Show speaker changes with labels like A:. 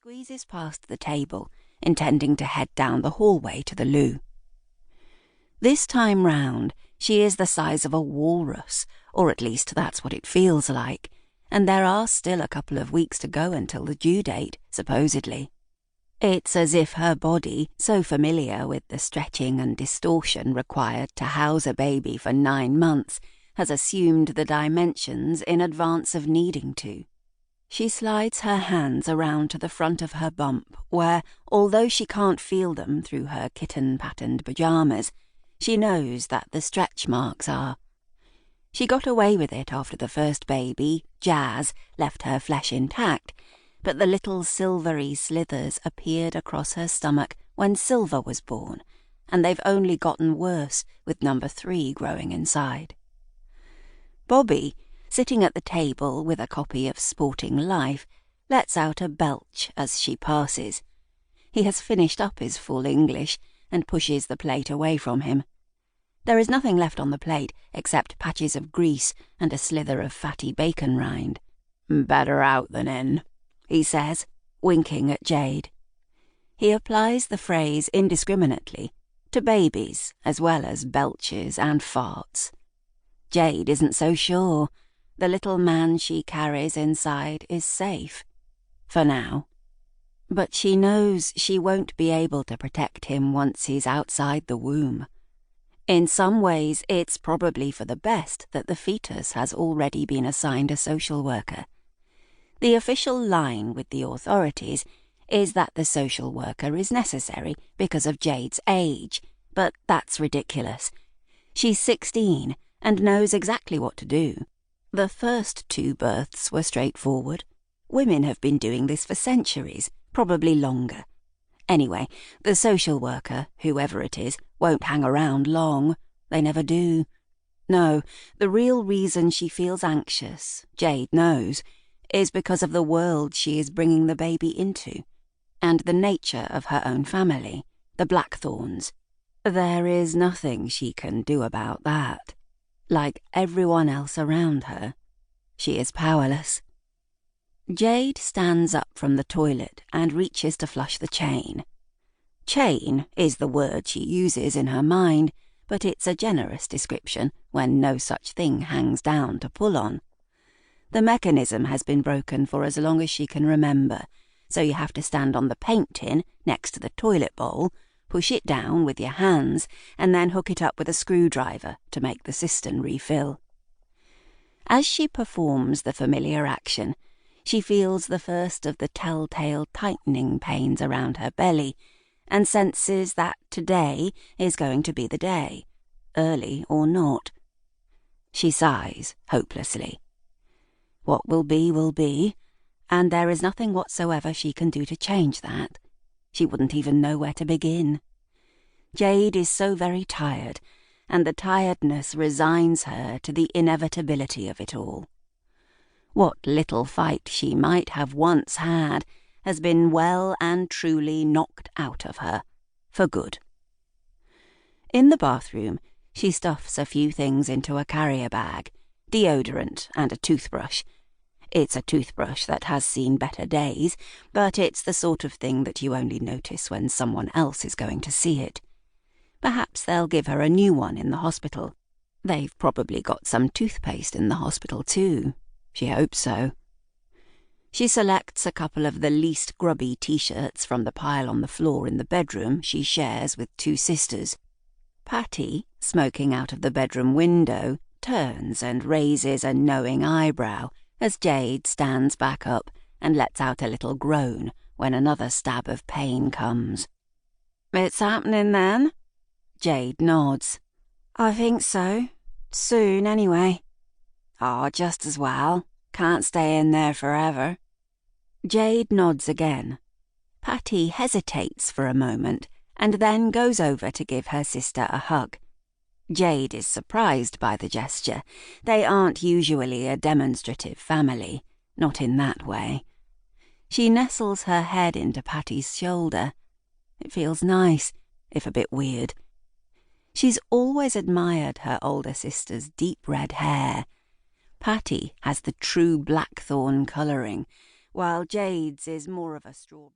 A: squeezes past the table, intending to head down the hallway to the loo. This time round, she is the size of a walrus, or at least that's what it feels like, and there are still a couple of weeks to go until the due date, supposedly. It's as if her body, so familiar with the stretching and distortion required to house a baby for 9 months, has assumed the dimensions in advance of needing to. She slides her hands around to the front of her bump where, although she can't feel them through her kitten-patterned pyjamas, she knows that the stretch marks are. She got away with it after the first baby, Jazz, left her flesh intact, but the little silvery slithers appeared across her stomach when Silver was born, and they've only gotten worse with number 3 growing inside. Bobby, sitting at the table with a copy of Sporting Life, lets out a belch as she passes. He has finished up his full English and pushes the plate away from him. There is nothing left on the plate except patches of grease and a slither of fatty bacon rind. "Better out than in," he says, winking at Jade. He applies the phrase indiscriminately to babies as well as belches and farts. Jade isn't so sure. The little man she carries inside is safe. For now. But she knows she won't be able to protect him once he's outside the womb. In some ways, it's probably for the best that the fetus has already been assigned a social worker. The official line with the authorities is that the social worker is necessary because of Jade's age, but that's ridiculous. She's 16 and knows exactly what to do. The first 2 births were straightforward. Women have been doing this for centuries, probably longer. Anyway, the social worker, whoever it is, won't hang around long. They never do. No, the real reason she feels anxious, Jade knows, is because of the world she is bringing the baby into, and the nature of her own family, the Blackthorns. There is nothing she can do about that. Like everyone else around her, she is powerless. Jade stands up from the toilet and reaches to flush the chain. Chain is the word she uses in her mind, but it's a generous description when no such thing hangs down to pull on. The mechanism has been broken for as long as she can remember, so you have to stand on the paint tin next to the toilet bowl, push it down with your hands, and then hook it up with a screwdriver to make the cistern refill. As she performs the familiar action, she feels the first of the telltale tightening pains around her belly and senses that today is going to be the day, early or not. She sighs hopelessly. What will be, and there is nothing whatsoever she can do to change that. She wouldn't even know where to begin. Jade is so very tired, and the tiredness resigns her to the inevitability of it all. What little fight she might have once had has been well and truly knocked out of her, for good. In the bathroom, she stuffs a few things into a carrier bag, deodorant and a toothbrush. It's a toothbrush that has seen better days, but it's the sort of thing that you only notice when someone else is going to see it. Perhaps they'll give her a new one in the hospital. They've probably got some toothpaste in the hospital too. She hopes so. She selects a couple of the least grubby t-shirts from the pile on the floor in the bedroom she shares with 2 sisters. Patty, smoking out of the bedroom window, turns and raises a knowing eyebrow as Jade stands back up and lets out a little groan when another stab of pain comes. "It's happening then?" Jade nods. "I think so. Soon, anyway." "Oh, just as well. Can't stay in there forever." Jade nods again. Patty hesitates for a moment and then goes over to give her sister a hug. Jade is surprised by the gesture. They aren't usually a demonstrative family, not in that way. She nestles her head into Patty's shoulder. It feels nice, if a bit weird. She's always admired her older sister's deep red hair. Patty has the true Blackthorn colouring, while Jade's is more of a strawberry.